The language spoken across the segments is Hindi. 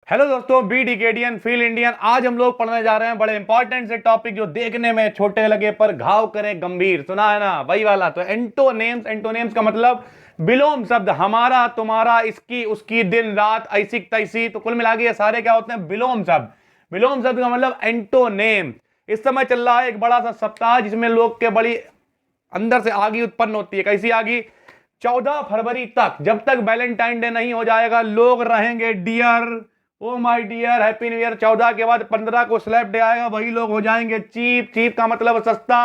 हेलो दोस्तों, बी डिकेडियन फील इंडियन। आज हम लोग पढ़ने जा रहे हैं बड़े इंपॉर्टेंट से टॉपिक जो देखने में छोटे लगे पर घाव करें गंभीर। सुना है ना, वही वाला। तो एंटोनेम्स, एंटोनेम्स का मतलब विलोम शब्द। हमारा, तुम्हारा, इसकी, उसकी, दिन, रात, ऐसी तैसी। तो कुल मिला के ये सारे क्या होते हैं? विलोम शब्द। विलोम शब्द का मतलब एंटोनेम। इस समय चल रहा है एक बड़ा सा सप्ताह जिसमें लोग के बड़ी अंदर से आगी उत्पन्न होती है। कैसी आगी? 14 फरवरी तक, जब तक वैलेंटाइन डे नहीं हो जाएगा, लोग रहेंगे dear, oh my dear, happy new year. 14 के बाद 15 को स्लैप डे आएगा, वही लोग हो जाएंगे चीप। चीप का मतलब सस्ता।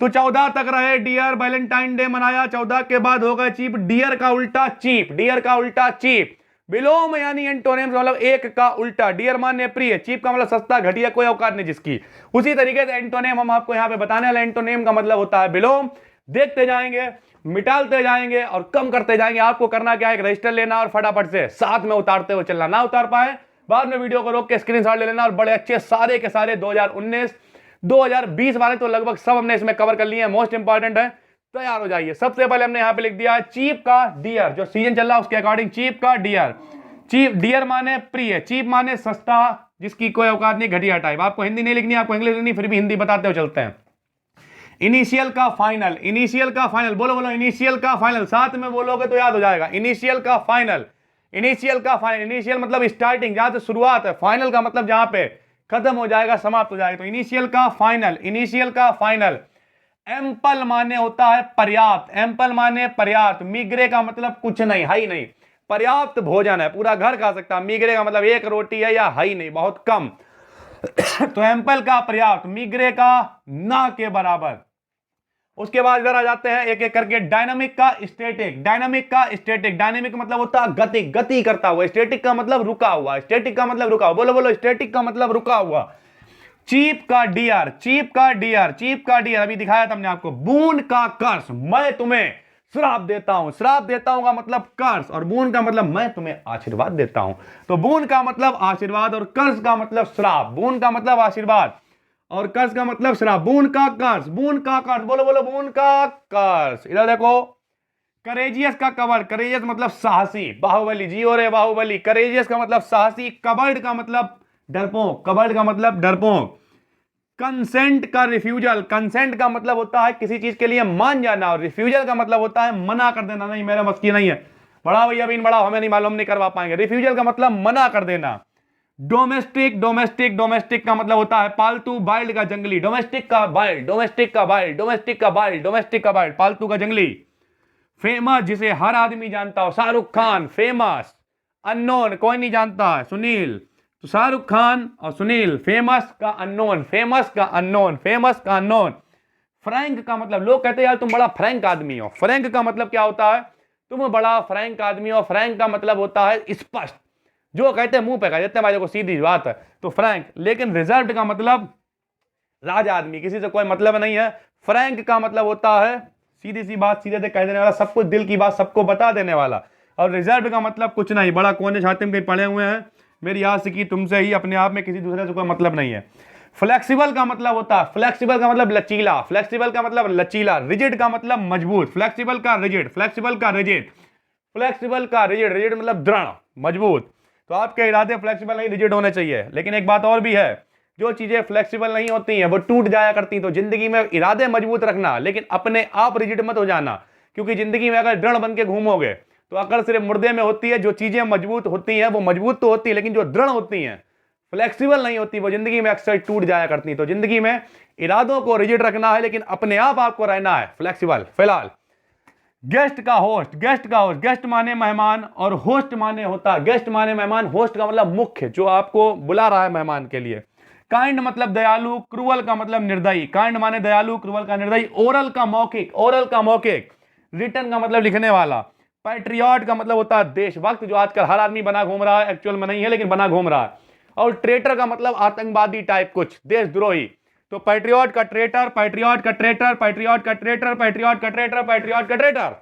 तो 14 तक रहे डियर, वैलेंटाइन डे मनाया, 14 के बाद होगा चीप। डियर का उल्टा चीप, डियर का उल्टा चीप। विलोम यानी एंटोनिम्स मतलब एक का उल्टा। डियर माने प्रिय, चीप का मतलब सस्ता, घटिया, कोई औकात नहीं जिसकी। उसी तरीके से एंटोनिम हम आपको यहां पे बताने वाले। एंटोनिम का मतलब होता है विलोम। देखते जाएंगे, मिटाते जाएंगे और कम करते जाएंगे। आपको करना क्या है? एक रजिस्टर लेना और फटाफट से साथ में उतारते हुए चलना। ना उतार पाए बाद में वीडियो को रोक के स्क्रीनशॉट ले लेना। और बड़े अच्छे सारे के सारे 2019 2020 वाले तो लगभग सब हमने इसमें कवर कर लिए हैं। मोस्ट इंपॉर्टेंट है, तैयार हो जाइए। सबसे पहले हमने यहां पे लिख दिया है चीप का डियर। जो सीजन चल रहा है उसके अकॉर्डिंग चीप का डियर। चीप, डियर माने प्रिय, चीप माने सस्ता, जिसकी कोई औकात नहीं, घटिया टाइप। आपको हिंदी नहीं लिखनी, आपको इंग्लिश लिखनी, फिर भी हिंदी बताते हुए चलते हैं। इनिशियल का फाइनल, इनिशियल का फाइनल। बोलो बोलो, इनिशियल का फाइनल। साथ में बोलोगे तो याद हो जाएगा। इनिशियल का फाइनल, इनिशियल का फाइनल। इनिशियल मतलब स्टार्टिंग, जहां से शुरुआत है। फाइनल का मतलब जहां पे खत्म हो जाएगा, समाप्त हो जाएगा। तो इनिशियल का फाइनल, इनिशियल का फाइनल। एम्पल माने होता है पर्याप्त, एम्पल माने पर्याप्त। मिगरे का मतलब कुछ नहीं, है ही नहीं। पर्याप्त भोजन है, पूरा घर खा सकता है। मिगरे का मतलब एक रोटी है या है ही नहीं, बहुत कम। तो एम्पल का पर्याप्त, मिगरे का ना के बराबर। उसके बाद इधर आ जाते हैं एक एक करके। डायनामिक का स्टैटिक, डायनामिक का स्टैटिक। डायनामिक मतलब होता है गति, गति करता हुआ। स्टैटिक का मतलब रुका हुआ, स्टैटिक का मतलब रुका हुआ। बोलो बोलो, स्टैटिक का मतलब रुका हुआ। चीप का डियर, चीप का डियर, चीप का डियर। अभी दिखाया था हमने आपको। बून का कर्स, मैं तुम्हें श्राप देता हूं। श्राप देता हूं का मतलब कर्स, और बून का मतलब मैं तुम्हें आशीर्वाद देता हूं। तो बून का मतलब आशीर्वाद और कर्स का मतलब श्राप। बून का मतलब आशीर्वाद और कर्स का मतलब श्राप। बून का कर्स, बून का कर्स। बोलो बोलो, बून का कर्स। इधर देखो, करेजियस का कवर्ड। करेजियस मतलब साहसी, बाहुबली। जियो रे बाहुबली। करेजियस का मतलब साहसी। कवर्ड का मतलब डरपोक, कवर्ड का मतलब डरपोक। कंसेंट का रिफ्यूजल, कंसेंट का मतलब होता है किसी चीज के लिए मान जाना, और रिफ्यूजल का मतलब होता है मना कर देना। नहीं, मेरा मस्की नहीं है, बड़ा भैया बीन बड़ा, हमें नहीं मालूम, नहीं करवा पाएंगे। रिफ्यूजल का मतलब मना कर देना। डोमेस्टिक, डोमेस्टिक, डोमेस्टिक का मतलब होता है पालतू। वाइल्ड का जंगली। डोमेस्टिक का वाइल्ड, डोमेस्टिक का वाइल्ड, डोमेस्टिक का वाइल्ड, डोमेस्टिक का वाइल्ड, पालतू का जंगली। फेमस, जिसे हर आदमी जानता हो। शाहरुख खान फेमस। अननोन, कोई नहीं जानता है, सुनील। तो शाहरुख खान और सुनील। फेमस का अननोन, फेमस का अननोन, फेमस का अननोन। फ्रैंक का मतलब, लोग कहते हैं यार तुम बड़ा फ्रैंक आदमी हो। फ्रैंक का मतलब क्या होता है? तुम बड़ा फ्रैंक आदमी हो। फ्रैंक का मतलब होता है स्पष्ट, जो कहते हैं मुंह पे कह देते हैं भाई, देखो सीधी बात है, तो फ्रैंक। लेकिन रिजर्व्ड का मतलब राजा आदमी, किसी से कोई मतलब नहीं है। फ्रैंक का मतलब होता है सीधी सी बात, सीधे से कह देने वाला, सब कुछ दिल की बात सबको बता देने वाला। और रिजर्व का मतलब कुछ नहीं, बड़ा कोने छाते में कहीं पड़े हुए हैं, मेरी याद से की तुमसे ही, अपने आप में किसी दूसरे से कोई मतलब नहीं है। फ्लेक्सिबल का मतलब होता है, फ्लेक्सिबल का मतलब लचीला, फ्लेक्सिबल का मतलब लचीला। रिजिड का मतलब मजबूत, फ्लेक्सिबल का रिजिड, फ्लेक्सिबल का रिजिड, फ्लेक्सिबल का रिजिड। रिजिड मतलब दृढ़, मजबूत। तो आपके इरादे फ्लेक्सिबल नहीं, रिजिड होने चाहिए। लेकिन एक बात और भी है, जो चीजें फ्लेक्सिबल नहीं होती हैं वो टूट जाया करती। तो जिंदगी में इरादे मजबूत रखना, लेकिन अपने आप रिजिड मत हो जाना। क्योंकि जिंदगी में अगर दृढ़ बन के घूमोगे तो अकड़ सिर्फ मुर्दे में होती है। जो चीजें मजबूत होती हैं वो मजबूत तो होती है, लेकिन जो दृढ़ होती हैं, फ्लेक्सिबल नहीं होती, वो जिंदगी में अक्सर टूट जाया करती। तो जिंदगी में इरादों को रिजिड रखना है, लेकिन अपने आप आपको रहना है फ्लेक्सिबल। फिलहाल गेस्ट का होस्ट, गेस्ट का होस्ट। गेस्ट माने मेहमान और होस्ट माने होता है, गेस्ट माने मेहमान, होस्ट का मतलब मुख्य, जो आपको बुला रहा है मेहमान के लिए। काइंड मतलब दयालु, क्रूअल का मतलब निर्दयी। काइंड माने दयालु, क्रूअल का निर्दयी। ओरल का मौखिक, ओरल का मौखिक। रिटन का मतलब लिखने वाला। पैट्रियट का मतलब होता है देशभक्त, जो आजकल हर आदमी बना घूम रहा है, एक्चुअल में नहीं है लेकिन बना घूम रहा है। और ट्रेटर का मतलब आतंकवादी टाइप, कुछ देशद्रोही। तो पैट्रियट का ट्रेटर, पैट्रियट का ट्रेटर, पैट्रियट का ट्रेटर, पैट्रियट का ट्रेटर, पैट्रियट का ट्रेटर।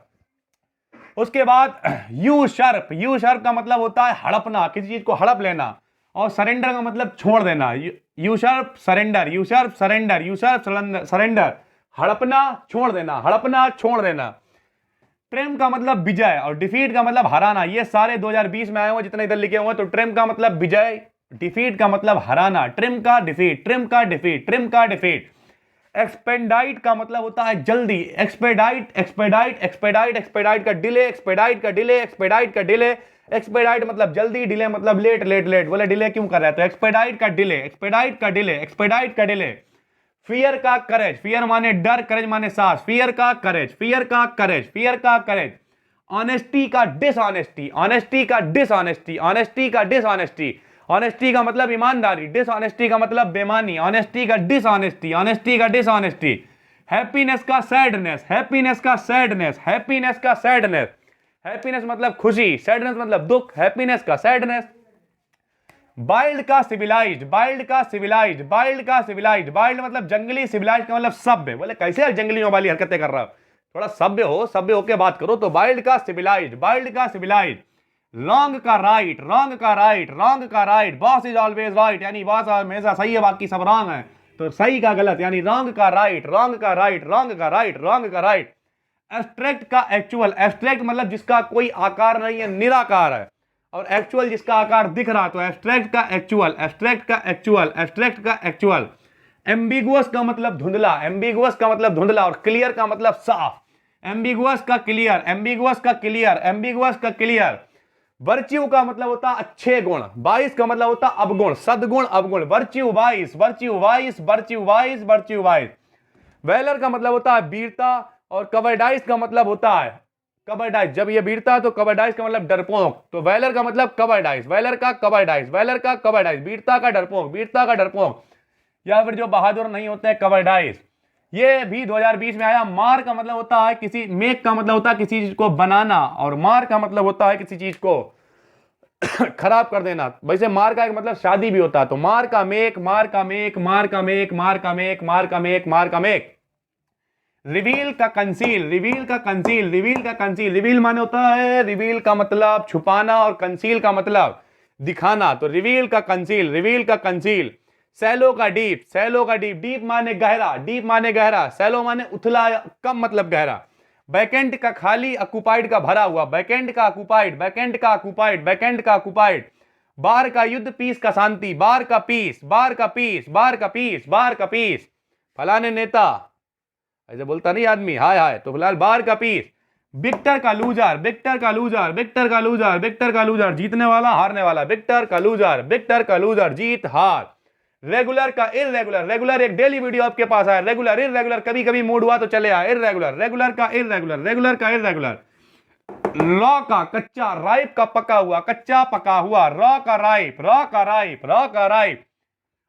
उसके बाद यू शर्प, यू शर्प का मतलब होता है हड़पना, किसी चीज को हड़प लेना। और सरेंडर का मतलब छोड़ देना। Usurp surrender, usurp surrender, usurp surrender. हड़पना छोड़ देना, हड़पना छोड़ देना। ट्रिम का मतलब विजय और डिफीट का मतलब हराना। ये सारे 2020 में आए हुए जितने इधर लिखे हुए, तो ट्रिम का मतलब विजय, डिफीट का मतलब हराना, ट्रिम का डिफीट, ट्रिम का डिफीट, ट्रिम का डिफीट। एक्सपेडाइट का मतलब होता है जल्दी, एक्सपेडाइट, एक्सपेडाइट, एक्सपेडाइट, एक्सपेडाइट का डिले, एक्सपेडाइट का डिले, एक्सपेडाइट का डिले। एक्सपेडाइट मतलब जल्दी, डिले मतलब लेट, लेट, लेट। बोले डिले क्यों कर रहा है, तो एक्सपेडाइट का डिले, एक्सपेडाइट का डिले, एक्सपेडाइट का डिले। फियर का करेज, फियर माने डर, करेज माने साहस। फियर का करेज, फियर का करेज, फियर का करेज। ऑनेस्टी का डिसऑनेस्टी, ऑनेस्टी का डिसऑनेस्टी, ऑनेस्टी का डिसऑनेस्टी। ऑनेस्टी का मतलब ईमानदारी, डिसऑनेस्टी का मतलब बेईमानी। ऑनेस्टी का डिसऑनेस्टी, ऑनेस्टी का डिसऑनेस्टी। हैप्पीनेस का सैडनेस, हैप्पीनेस का सैडनेस, हैप्पीनेस का सैडनेस। हैप्पीनेस मतलब खुशी, सैडनेस मतलब दुख, हैप्पीनेस का सैडनेस। वाइल्ड का सिविलाइज्ड, वाइल्ड का सिविलाइज्ड, वाइल्ड का सिविलाइज्ड। वाइल्ड मतलब जंगली, सिविलाइज्ड का मतलब सभ्य। बोले कैसे यार जंगलियों वाली हरकतें कर रहा हो, थोड़ा सभ्य हो, सभ्य होके बात करो। तो वाइल्ड का सिविलाइज्ड, वाइल्ड का सिविलाइज्ड। रॉन्ग का राइट, रॉन्ग का राइट, रॉन्ग का right. Boss is always right, यानी बॉस हमेशा सही है, बाकी सब रॉन्ग है। तो सही का गलत, यानी रॉन्ग का राइट, रॉन्ग का राइट, रॉन्ग का राइट, रॉन्ग का राइट। एब्स्ट्रैक्ट का एक्चुअल, एब्स्ट्रैक्ट मतलब जिसका कोई आकार नहीं है, निराकार है। और एक्चुअल जिसका आकार दिख रहा, तो एब्स्ट्रैक्ट का एक्चुअल, एब्स्ट्रैक्ट का एक्चुअल, एब्स्ट्रैक्ट का एक्चुअल। एम्बिगुअस का मतलब धुंधला, एम्बिगुअस का मतलब धुंधला। और क्लियर का मतलब साफ। एम्बिगुअस का क्लियर, एम्बिगुअस का क्लियर, एम्बिगुअस का क्लियर। वर्च्यू का मतलब होता अच्छे गुण, वाइस का मतलब होता अवगुण, सद्गुण, अवगुण। Virtue vice, virtue vice, virtue vice, virtue vice. Valour का मतलब होता है वीरता। और कवर्डाइस का मतलब होता है कवर्डाइस, जब ये वीरता तो कवर्डाइस का मतलब डरपोक। तो वेलर का मतलब कवर्डाइस, वेलर का कवर्डाइस, वेलर का कवर्डाइस। वीरता का डरपोक, वीरता का डरपोक। या फिर जो बहादुर नहीं होते हैं, कवर्डाइस। ये भी 2020 में आया। मार का मतलब होता है किसी, मेक का मतलब होता है किसी चीज को बनाना, और मार का मतलब होता है किसी चीज को खराब कर देना। वैसे मार का एक मतलब शादी भी होता है। तो मार का मेक, मार का मेक, मार का मेक, मार का मेक, मार का मेक, मार का मेक। रिवील का कंसील, रिवील का कंसील, रिवील का कंसील। रिवील माने होता है, रिवील का मतलब छुपाना, और कंसील का मतलब दिखाना। तो रिवील का कंसील, रिवील का कंसील। सैलो का डीप, सैलो का डीप। डीप माने गहरा, डीप माने गहरा। सैलो माने उथला, कम मतलब गहरा। बैकेंड का खाली, अक्यूपाइड का भरा हुआ। बैकेंड का अक्यूपाइड, बैकेंड का अक्यूपाइड, बैकेंड का अक्यूपाइड। बार का युद्ध, पीस का शांति। बार का पीस, बार का पीस, बार का पीस, बार का पीस। फलाने नेता, ऐसे बोलता नहीं आदमी, हाय हाय। तो फिलहाल बार का पीस। विक्टर का लूजर, विक्टर का लूजर, विक्टर का लूजर, विक्टर का लूजर। जीतने वाला, हारने वाला। विक्टर का लूजर, विक्टर का लूजर, जीत हार। रेगुलर का इररेगुलर, रेगुलर एक डेली वीडियो आपके पास आया। रेगुलर, इररेगुलर कभी कभी मूड हुआ तो चले आए। इररेगुलर, रेगुलर का इररेगुलर, रेगुलर का इररेगुलर। रॉ का कच्चा, राइप का पका हुआ, कच्चा पका हुआ। रॉ का राइप, रॉ का राइप, रॉ का राइप।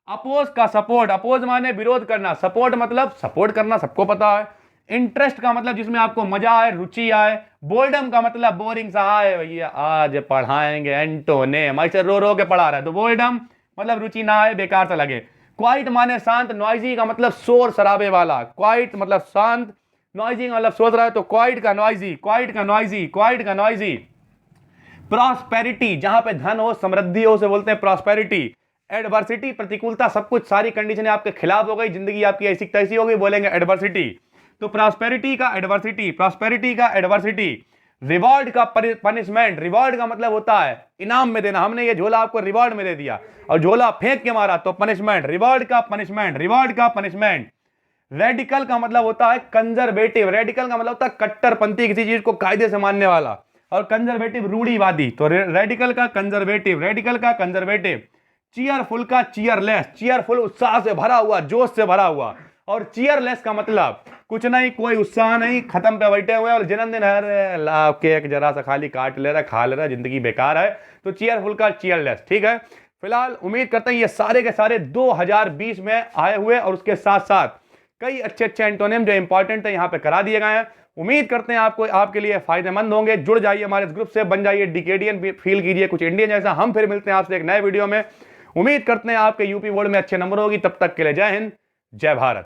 अपोज का सपोर्ट, अपोज माने विरोध करना, सपोर्ट मतलब सपोर्ट करना, सबको पता है। इंटरेस्ट का मतलब जिसमें आपको मजा आए, रुचि आए। बोर्डम का मतलब बोरिंग सा आए, भैया आज पढ़ाएंगे एंटोनेम, ऐसे रो रो के पढ़ा रहा है। तो बोर्डम मतलब रुचि ना आए, बेकार सा लगे। क्वाइट माने शांत। नॉइजी का मतलब शोर शराबे वाला। क्वाइट मतलब शांत, नॉइजी का मतलब सोच रहा है, तो क्वाइट का नॉइजी, क्वाइट का नॉइजी, क्वाइट का नॉइजी। प्रॉस्पेरिटी, जहां पे धन हो, समृद्धि हो, उसे बोलते हैं प्रॉस्पेरिटी। एडवर्सिटी, प्रतिकूलता, सब कुछ, सारी कंडीशनें आपके खिलाफ हो गई, जिंदगी आपकी ऐसी तैसी हो गई, बोलेंगे एडवर्सिटी। तो प्रॉस्पेरिटी का एडवर्सिटी, प्रॉस्पेरिटी का एडवर्सिटी। रिवॉर्ड का पनिशमेंट, रिवॉर्ड का मतलब होता है इनाम में देना। हमने ये झोला आपको रिवॉर्ड में दे दिया और झोला फेंक के मारा, तो पनिशमेंट। रिवॉर्ड का पनिशमेंट, रिवॉर्ड का पनिशमेंट। रेडिकल का मतलब होता है कंजर्वेटिव। रेडिकल का मतलब होता है कट्टरपंथी, किसी चीज को कायदे से मानने वाला। और कंजर्वेटिव रूढ़िवादी। तो रेडिकल का कंजर्वेटिव, रेडिकल का कंजर्वेटिव। चीयरफुल का चीयरलेस, चीयरफुल उत्साह से भरा हुआ, जोश से भरा हुआ। और चीयरलेस का मतलब कुछ नहीं, कोई उत्साह नहीं, खत्म पे बैठे हुए और जन्मदिन है, ला केक जरा सा खाली काट ले रहा, खा ले रहा, जिंदगी बेकार है। तो चीयरफुल का चीयरलेस, ठीक है। फिलहाल उम्मीद करते हैं ये सारे के सारे 2020 में आए हुए और उसके साथ साथ कई अच्छे अच्छे एंटोनिम जो इंपॉर्टेंट है यहाँ पे करा दिए गए हैं। उम्मीद करते हैं आपको, आपके लिए फायदेमंद होंगे। जुड़ जाइए हमारे इस ग्रुप से, बन जाइए डीकेडियन, फील कीजिए कुछ इंडियन जैसा। हम फिर मिलते हैं आपसे एक नए वीडियो में। उम्मीद करते हैं आपके यूपी बोर्ड में अच्छे नंबर होगी। तब तक के लिए जय हिंद, जय भारत।